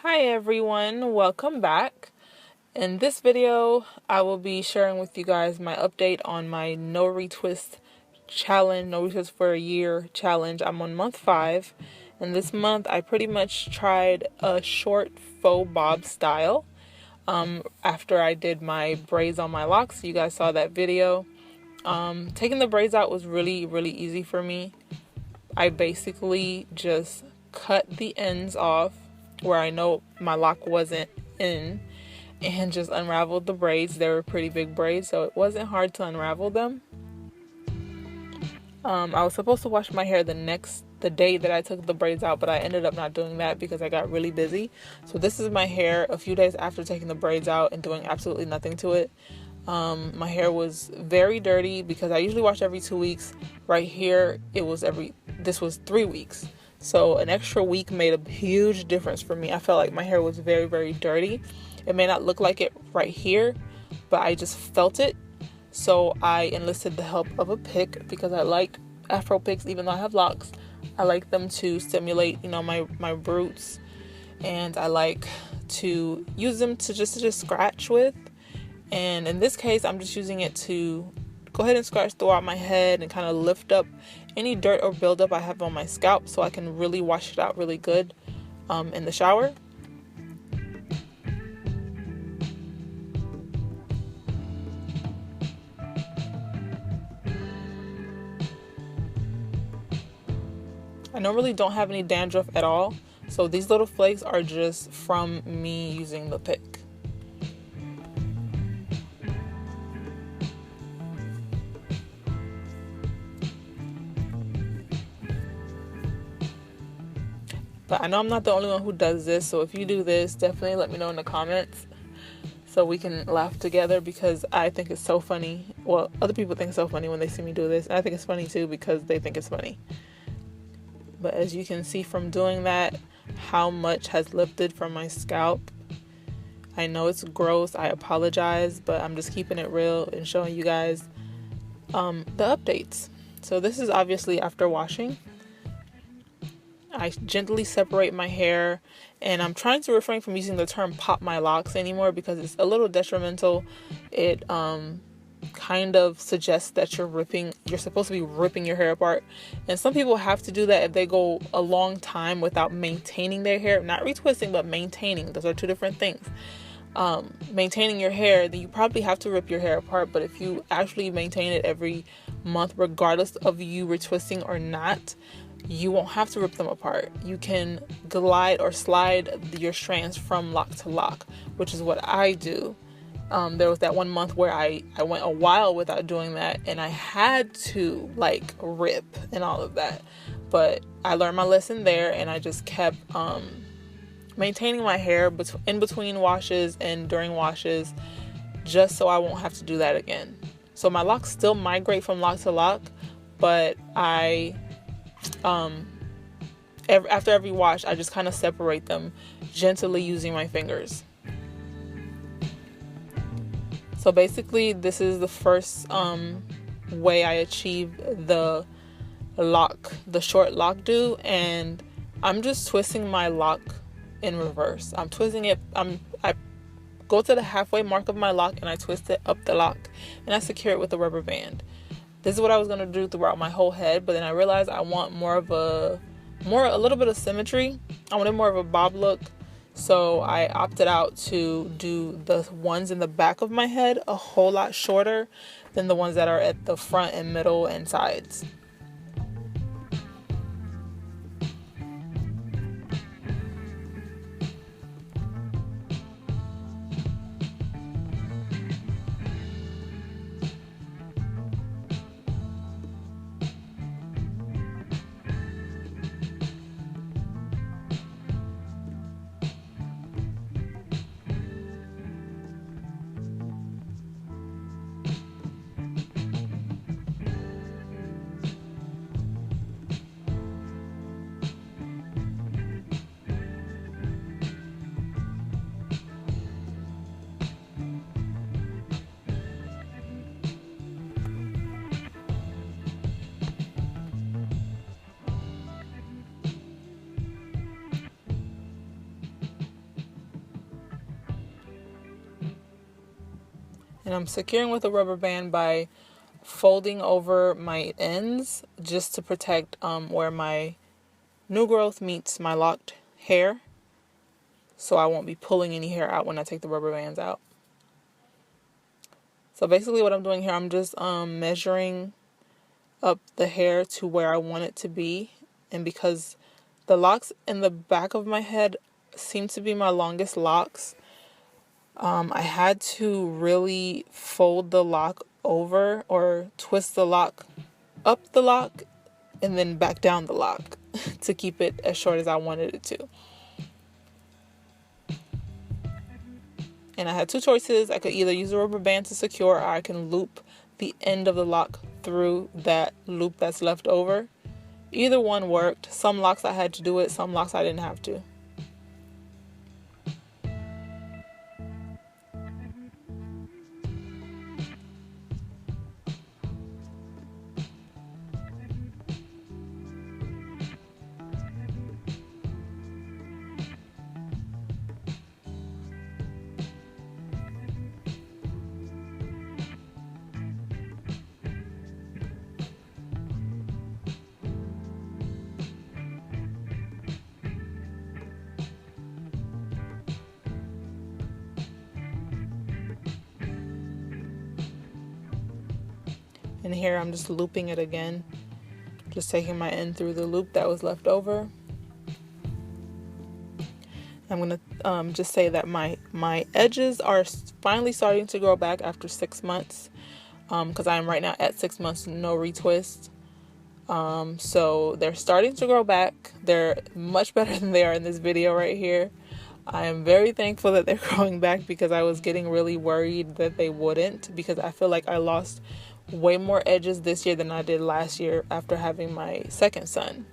Hi everyone, welcome back. In this video, I will be sharing with you guys my update on my no retwist challenge, no retwist for a year challenge. I'm on month 5, and this month I pretty much tried a short faux bob style. After I did my braids on my locks, you guys saw that video. Taking the braids out was really easy for me. I basically just cut the ends off where I know my lock wasn't in and just unraveled the braids. They were pretty big braids, so it wasn't hard to unravel them. I was supposed to wash my hair the day that I took the braids out, but I ended up not doing that because I got really busy. So this is my hair a few days after taking the braids out and doing absolutely nothing to it. My hair was very dirty because I usually wash every 2 weeks. Right here, this was 3 weeks. So an extra week made a huge difference for me. I felt like my hair was very dirty. It may not look like it right here, but I just felt it. So I enlisted the help of a pick because I like afro picks, even though I have locks. I like them to stimulate, my roots, and I like to use them to just scratch with. And in this case, I'm just using it to go ahead and scratch throughout my head and kind of lift up any dirt or buildup I have on my scalp so I can really wash it out really good in the shower. I normally don't have any dandruff at all, so these little flakes are just from me using the pick. But I know I'm not the only one who does this, so if you do this, definitely let me know in the comments so we can laugh together, because I think it's so funny. Well, other people think it's so funny when they see me do this, and I think it's funny too because they think it's funny. But as you can see from doing that, how much has lifted from my scalp. I know it's gross, I apologize, but I'm just keeping it real and showing you guys the updates. So this is obviously after washing. I gently separate my hair, and I'm trying to refrain from using the term pop my locks anymore because it's a little detrimental. It kind of suggests that you're supposed to be ripping your hair apart, and some people have to do that if they go a long time without maintaining their hair. Not retwisting, but maintaining. Those are two different things. Maintaining your hair, then you probably have to rip your hair apart. But if you actually maintain it every month, regardless of you retwisting or not, you won't have to rip them apart. You can glide or slide your strands from lock to lock, which is what I do. There was that 1 month where I went a while without doing that, and I had to rip and all of that. But I learned my lesson there, and I just kept maintaining my hair in between washes and during washes, just so I won't have to do that again. So my locks still migrate from lock to lock, but I after every wash, I just kind of separate them gently using my fingers. So basically, this is the first way I achieved the short lock do, and I'm just twisting my lock in reverse. I'm twisting it. I go to the halfway mark of my lock and I twist it up the lock, and I secure it with a rubber band. This is what I was going to do throughout my whole head, but then I realized I want a little bit of symmetry. I wanted more of a bob look, so I opted out to do the ones in the back of my head a whole lot shorter than the ones that are at the front and middle and sides. And I'm securing with a rubber band by folding over my ends just to protect where my new growth meets my locked hair, so I won't be pulling any hair out when I take the rubber bands out. So basically what I'm doing here, I'm just measuring up the hair to where I want it to be. And because the locks in the back of my head seem to be my longest locks, I had to really fold the lock over or twist the lock up the lock and then back down the lock to keep it as short as I wanted it to. And I had two choices. I could either use a rubber band to secure, or I can loop the end of the lock through that loop that's left over. Either one worked. Some locks I had to do it, some locks I didn't have to. And here I'm just looping it again, just taking my end through the loop that was left over. I'm going to just say that my edges are finally starting to grow back after 6 months, because I am right now at 6 months, no retwist. So they're starting to grow back. They're much better than they are in this video right here. I am very thankful that they're growing back, because I was getting really worried that they wouldn't, because I feel like I lost way more edges this year than I did last year after having my second son.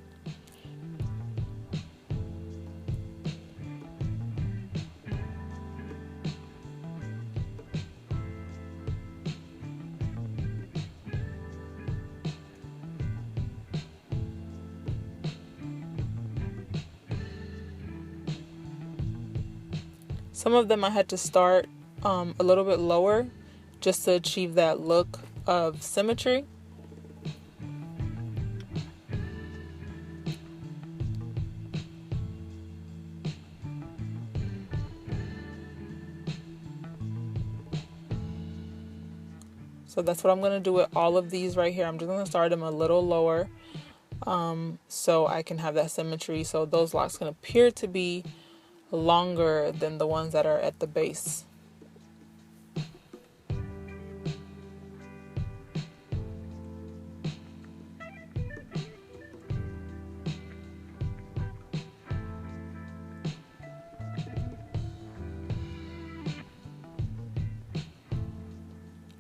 Some of them I had to start a little bit lower just to achieve that look of symmetry. So that's what I'm going to do with all of these right here. I'm just going to start them a little lower so I can have that symmetry. So those locks can appear to be longer than the ones that are at the base.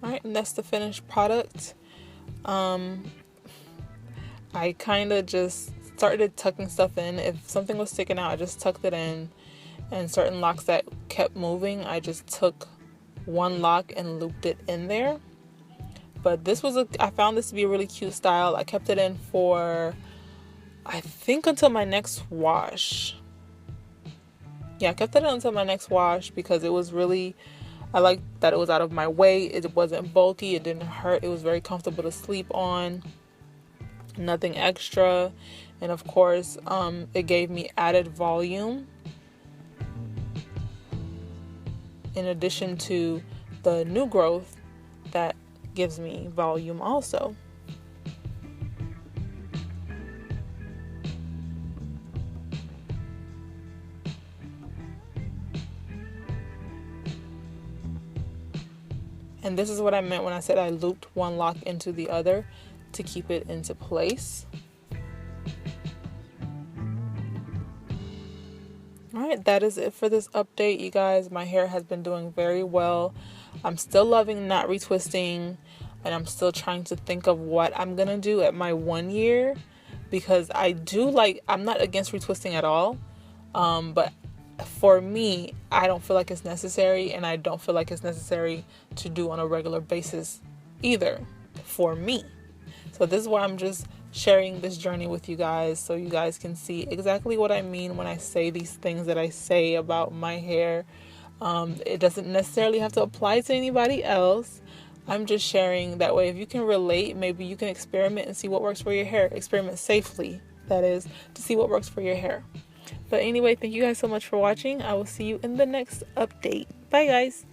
Alright, and that's the finished product. I kind of just started tucking stuff in. If something was sticking out, I just tucked it in. And certain locks that kept moving, I just took one lock and looped it in there. But this was I found this to be a really cute style. I kept it in for, I think, until my next wash. Yeah, I kept it in until my next wash because it was really, I liked that it was out of my way. It wasn't bulky. It didn't hurt. It was very comfortable to sleep on. Nothing extra. And of course, it gave me added volume, in addition to the new growth that gives me volume also. And this is what I meant when I said I looped one lock into the other to keep it into place. Alright, that is it for this update, you guys. My hair has been doing very well. I'm still loving not retwisting, and I'm still trying to think of what I'm gonna do at my 1 year, because I'm not against retwisting at all, but for me, I don't feel like it's necessary, and I don't feel like it's necessary to do on a regular basis either, for me. So this is why I'm just sharing this journey with you guys, so you guys can see exactly what I mean when I say these things that I say about my hair. It doesn't necessarily have to apply to anybody else. I'm just sharing that way. If you can relate, maybe you can experiment and see what works for your hair. Experiment safely, that is, to see what works for your hair. But anyway, thank you guys so much for watching. I will see you in the next update. Bye, guys.